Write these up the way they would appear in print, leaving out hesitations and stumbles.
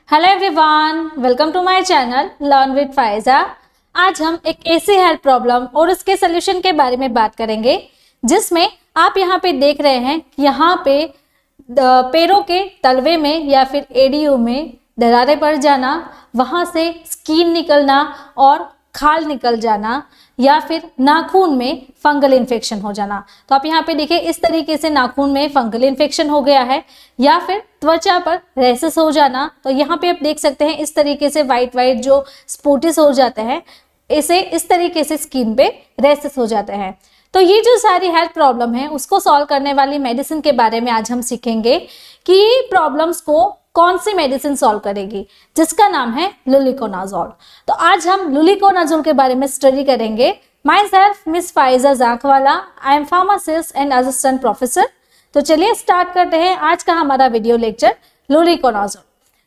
Hello everyone, welcome to my channel learn with Faiza. आज हम एक ऐसी हेल्थ प्रॉब्लम और उसके सोल्यूशन के बारे में बात करेंगे जिसमें आप यहाँ पे देख रहे हैं, यहाँ पे पैरों के तलवे में या फिर एडीओ में दरारें पड़ जाना, वहाँ से स्किन निकलना और खाल निकल जाना या फिर नाखून में फंगल इन्फेक्शन हो जाना। तो आप यहाँ पे देखिए, इस तरीके से नाखून में फंगल इन्फेक्शन हो गया है या फिर त्वचा पर रैसेस हो जाना। तो यहाँ पे आप देख सकते हैं, इस तरीके से वाइट वाइट जो स्पॉट्स हो जाते हैं, इसे इस तरीके से स्किन पे रैसेस हो जाते हैं। तो ये जो सारी हेल्थ प्रॉब्लम है उसको सॉल्व करने वाली मेडिसिन के बारे में आज हम सीखेंगे कि ये प्रॉब्लम्स को कौन सी मेडिसिन सॉल्व करेगी, जिसका नाम है लुलिकोनाजोल। तो आज हम लुलिकोनाजोल के बारे में स्टडी करेंगे। Myself miss Faiza Jakhwala, I am pharmacist and assistant professor. तो चलिए स्टार्ट करते हैं आज का हमारा वीडियो लेक्चर लुलिकोनाजोल,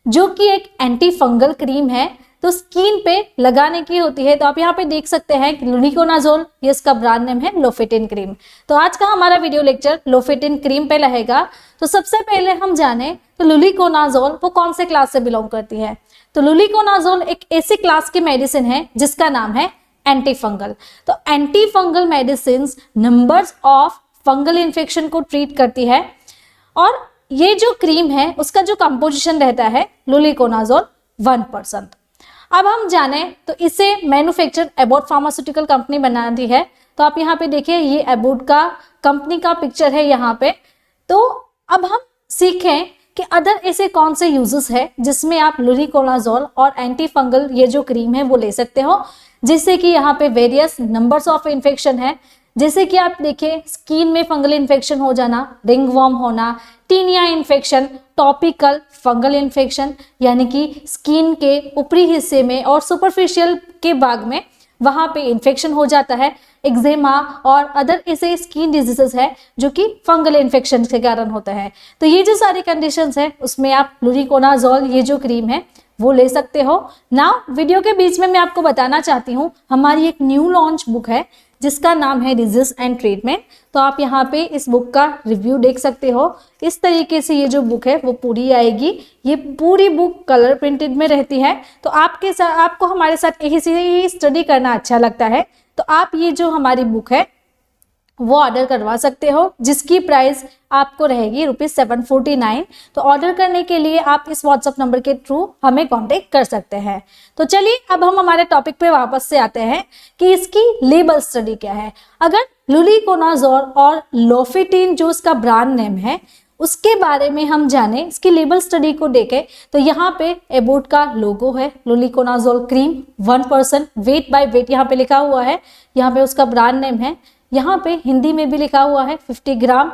जो कि एक एंटी फंगल क्रीम है, तो स्किन पे लगाने की होती है। तो आप यहाँ पे देख सकते हैं कि लुलिकोनाजोल, ये इसका ब्रांड नेम है लोफेटिन क्रीम। तो आज का हमारा वीडियो लेक्चर लोफेटिन क्रीम पे रहेगा। तो सबसे पहले हम जाने तो लुलिकोनाजोल वो कौन से क्लास से बिलोंग करती है। तो लुलिकोनाजोल एक ऐसी क्लास की मेडिसिन है जिसका नाम है एंटी फंगल। तो anti fungal medicine numbers of fungal infection को ट्रीट करती है और ये जो क्रीम है उसका जो कंपोजिशन रहता है लुलिकोनाजोल 1%। अब हम जाने तो इसे मैन्युफैक्चर एबॉट फार्मास्यूटिकल कंपनी बनाती है। तो आप यहाँ पे देखिए, ये एबॉट का कंपनी का पिक्चर है यहाँ पे। तो अब हम सीखें कि अदर ऐसे कौन से यूजेस है जिसमें आप लुलिकोनाजोल और एंटी फंगल ये जो क्रीम है वो ले सकते हो, जिससे कि यहाँ पे वेरियस नंबर्स ऑफ इन्फेक्शन है। जैसे कि आप देखिए, स्किन में फंगल इन्फेक्शन हो जाना, रिंगवॉर्म होना, tinea infection, topical fungal infection यानी कि स्किन के ऊपरी हिस्से में और सुपरफिशियल के भाग में वहाँ पे इन्फेक्शन हो जाता है, एक्जेमा और अदर ऐसे स्किन डिजीजेस है जो कि फंगल इन्फेक्शन के कारण होता है। तो ये जो सारी कंडीशंस है उसमें आप लुलिकोनाजोल ये जो क्रीम है वो ले सकते हो। नाउ वीडियो के बीच में मैं आपको बताना चाहती हूँ, हमारी एक न्यू लॉन्च बुक है जिसका नाम है डिजीज एंड ट्रीटमेंट। तो आप यहाँ पे इस बुक का रिव्यू देख सकते हो। इस तरीके से ये जो बुक है वो पूरी आएगी। ये पूरी बुक कलर प्रिंटेड में रहती है। तो आपको हमारे साथ इसी स्टडी करना अच्छा लगता है तो आप ये जो हमारी बुक है वो ऑर्डर करवा सकते हो, जिसकी प्राइस आपको रहेगी ₹749। तो ऑर्डर करने के लिए आप इस व्हाट्सएप नंबर के थ्रू हमें कांटेक्ट कर सकते हैं। तो चलिए अब हम हमारे टॉपिक पे वापस से आते हैं कि इसकी लेबल स्टडी क्या है। अगर लुलिकोनाजोल और लोफेटिन जो उसका ब्रांड नेम है उसके बारे में हम जाने, इसकी लेबल स्टडी को देखें तो यहाँ पे एबॉट का लोगो है, luliconazole cream 1% weight by weight यहाँ पे लिखा हुआ है। यहाँ पे उसका ब्रांड नेम है, यहाँ पे हिंदी में भी लिखा हुआ है 50 ग्राम।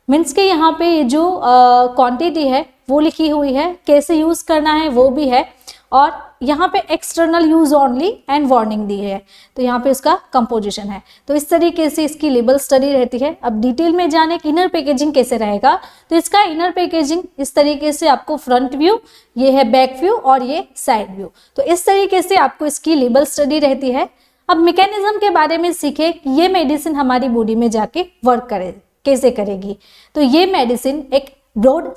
मीन्स के यहाँ पे ये जो क्वांटिटी है वो लिखी हुई है, कैसे यूज़ करना है वो भी है, और यहाँ पे external use only and warning दी है। तो यहाँ पे इसका कंपोजिशन है। तो इस तरीके से इसकी लेबल स्टडी रहती है। अब डिटेल में जाने कि इनर पैकेजिंग कैसे रहेगा, तो इसका इनर पैकेजिंग इस तरीके से आपको फ्रंट व्यू, ये है बैक व्यू और ये साइड व्यू। तो इस तरीके से आपको इसकी लेबल स्टडी रहती है। अब मैकेनिज्म के बारे में सीखे कि ये मेडिसिन हमारी बॉडी में जाके वर्क करे, कैसे करेगी। तो ये मेडिसिन एक ब्रॉड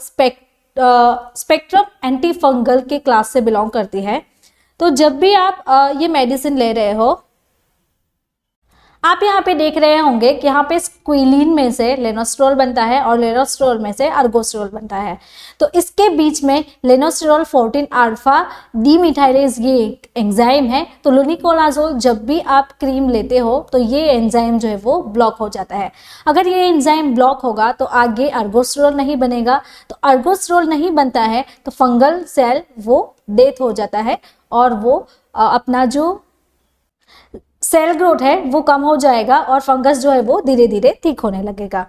स्पेक्ट्रम एंटी फंगल के क्लास से बिलोंग करती है। तो जब भी आप ये मेडिसिन ले रहे हो, आप यहाँ पे देख रहे होंगे कि यहाँ पे स्क्विलिन में से लेनोस्टेरोल बनता है और लेनोस्टेरोल में से अर्गोस्टेरोल बनता है। तो इसके बीच में लेनोस्टेरोल 14 अल्फा डीमिथाइलेज ये एक एंजाइम है। तो लुलिकोनाजोल जब भी आप क्रीम लेते हो तो ये एंजाइम जो है वो ब्लॉक हो जाता है। अगर ये एंजाइम ब्लॉक होगा तो आगे अर्गोस्टेरोल नहीं बनेगा। तो अर्गोस्टेरोल नहीं बनता है तो फंगल सेल वो डेथ हो जाता है और वो अपना जो सेल ग्रोथ है वो कम हो जाएगा और फंगस जो है वो धीरे धीरे ठीक होने लगेगा।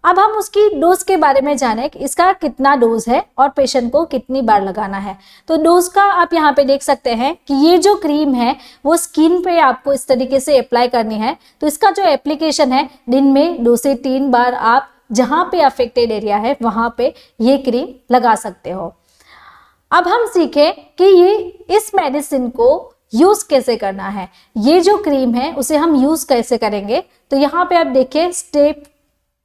अब हम उसकी डोज के बारे में जाने कि इसका कितना डोज है और पेशेंट को कितनी बार लगाना है। तो डोज का आप यहाँ पे देख सकते हैं कि ये जो क्रीम है वो स्किन पे आपको इस तरीके से अप्लाई करनी है। तो इसका जो एप्लीकेशन है, दिन में 2 से 3 बार आप जहाँ पे अफेक्टेड एरिया है वहाँ पे ये क्रीम लगा सकते हो। अब हम सीखें कि ये इस मेडिसिन को यूज कैसे करना है। ये जो क्रीम है उसे हम यूज कैसे करेंगे, तो यहाँ पे आप देखिए स्टेप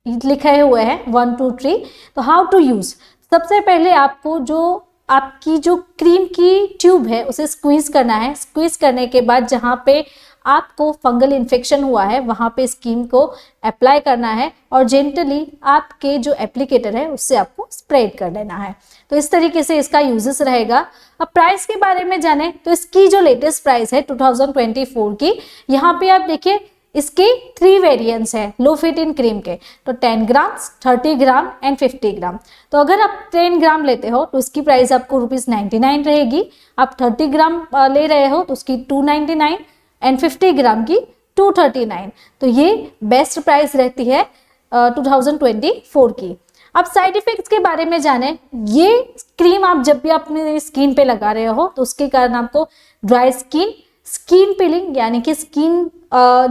लिखे हुए हैं 1 2 3। तो हाउ टू यूज, सबसे पहले आपको जो आपकी जो क्रीम की ट्यूब है उसे स्क्वीज करना है। स्क्वीज करने के बाद जहाँ पे आपको फंगल इन्फेक्शन हुआ है वहाँ पे इस क्रीम को अप्लाई करना है और जेंटली आपके जो एप्लीकेटर है उससे आपको स्प्रेड कर देना है। तो इस तरीके से इसका यूजेस रहेगा। अब प्राइस के बारे में जाने तो इसकी जो लेटेस्ट प्राइस है 2024 की, यहाँ पे आप देखिए इसके 3 वेरिएंट्स है लोफेटिन क्रीम के। तो 10 ग्राम, 30 ग्राम एंड 50 ग्राम। तो अगर आप 10 ग्राम लेते हो तो उसकी प्राइस आपको ₹99 रहेगी। आप 30 ग्राम ले रहे हो तो उसकी 299 एंड 50 ग्राम की 239। तो ये बेस्ट प्राइस रहती है 2024 की। अब साइड इफेक्ट्स के बारे में जाने, ये क्रीम आप जब भी अपने स्किन पे लगा रहे हो तो उसके कारण आपको ड्राई स्किन, स्किन पीलिंग यानी कि स्किन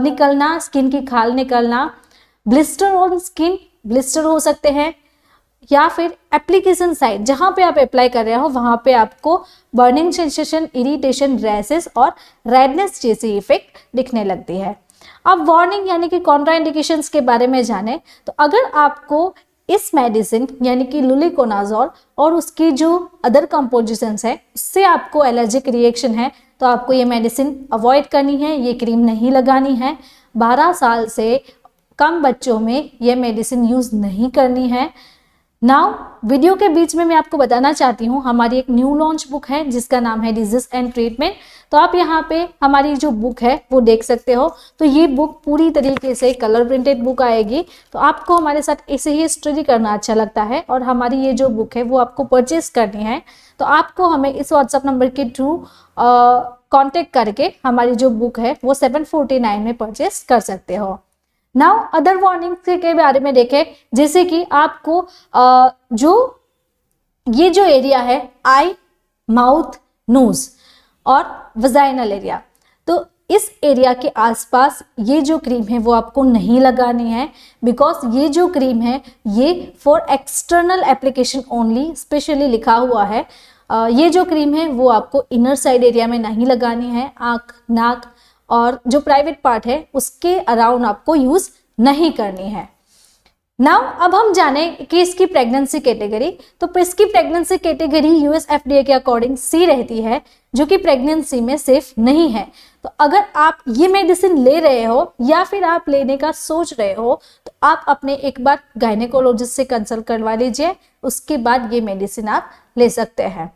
निकलना, स्किन की खाल निकलना, ब्लिस्टर ऑन स्किन, ब्लिस्टर हो सकते हैं, या फिर एप्लीकेशन साइट जहां पे आप अप्लाई कर रहे हो वहां पे आपको बर्निंग सेंसेशन, इरिटेशन, रैसेस और रेडनेस जैसी इफेक्ट दिखने लगती है। अब वार्निंग यानी कि कॉन्ट्राइंडिकेशंस के बारे में जाने तो अगर आपको इस मेडिसिन यानी कि लुलिकोनाजोल और उसकी जो अदर कंपोजिशंस है उससे आपको एलर्जिक रिएक्शन है तो आपको ये मेडिसिन अवॉइड करनी है, ये क्रीम नहीं लगानी है। 12 साल से कम बच्चों में ये मेडिसिन यूज नहीं करनी है। नाउ वीडियो के बीच में मैं आपको बताना चाहती हूँ हमारी एक न्यू लॉन्च बुक है जिसका नाम है डिजीज एंड ट्रीटमेंट। तो आप यहाँ पे हमारी जो बुक है वो देख सकते हो। तो ये बुक पूरी तरीके से कलर प्रिंटेड बुक आएगी। तो आपको हमारे साथ ऐसे ही स्टडी करना अच्छा लगता है और हमारी ये जो बुक है वो आपको परचेज करनी है तो आपको हमें इस व्हाट्सएप नंबर के थ्रू कॉन्टेक्ट करके हमारी जो बुक है वो 749 में परचेज कर सकते हो। नाउ अदर वार्निंग के बारे में देखें, जैसे कि आपको ये जो एरिया है आई, माउथ, नोज और वजाइनल एरिया, तो इस एरिया के आसपास ये जो क्रीम है वो आपको नहीं लगानी है बिकॉज ये जो क्रीम है ये for external application only specially लिखा हुआ है। ये जो क्रीम है वो आपको इनर साइड एरिया में नहीं लगानी है। आँख, नाक और जो प्राइवेट पार्ट है उसके अराउंड आपको यूज नहीं करनी है। नाउ अब हम जाने कि इसकी प्रेगनेंसी कैटेगरी। तो इसकी प्रेगनेंसी कैटेगरी यूएस एफडीए के अकॉर्डिंग सी रहती है जो कि प्रेगनेंसी में सेफ नहीं है। तो अगर आप ये मेडिसिन ले रहे हो या फिर आप लेने का सोच रहे हो तो आप अपने एक बार गायनेकोलॉजिस्ट से कंसल्ट करवा लीजिए, उसके बाद ये मेडिसिन आप ले सकते हैं।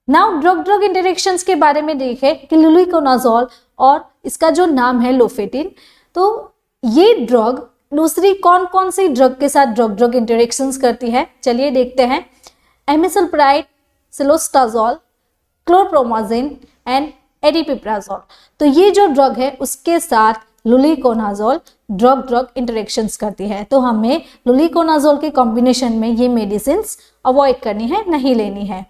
नाउ ड्रग इंटरेक्शंस के बारे में देखें कि लुलिकोनाजोल और इसका जो नाम है लोफेटिन, तो ये ड्रग दूसरी कौन कौन सी ड्रग के साथ ड्रग इंटरेक्शंस करती है चलिए देखते हैं। एमिसल्प्राइड, सिलोस्टाजोल, क्लोरप्रोमाजिन एंड एडिपिप्राजोल। तो ये जो ड्रग है उसके साथ लुलिकोनाजोल ड्रग इंटरेक्शंस करती है। तो हमें लुलिकोनाजोल के कॉम्बिनेशन में ये मेडिसिन अवॉइड करनी है, नहीं लेनी है।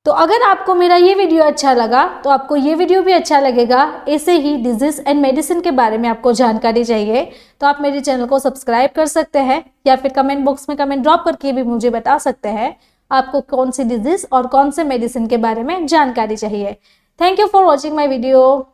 तो अगर आपको मेरा ये वीडियो अच्छा लगा तो आपको ये वीडियो भी अच्छा लगेगा। ऐसे ही डिजीज एंड मेडिसिन के बारे में आपको जानकारी चाहिए तो आप मेरे चैनल को सब्सक्राइब कर सकते हैं या फिर कमेंट बॉक्स में कमेंट ड्रॉप करके भी मुझे बता सकते हैं आपको कौन सी डिजीज और कौन से मेडिसिन के बारे में जानकारी चाहिए। Thank you for watching my video.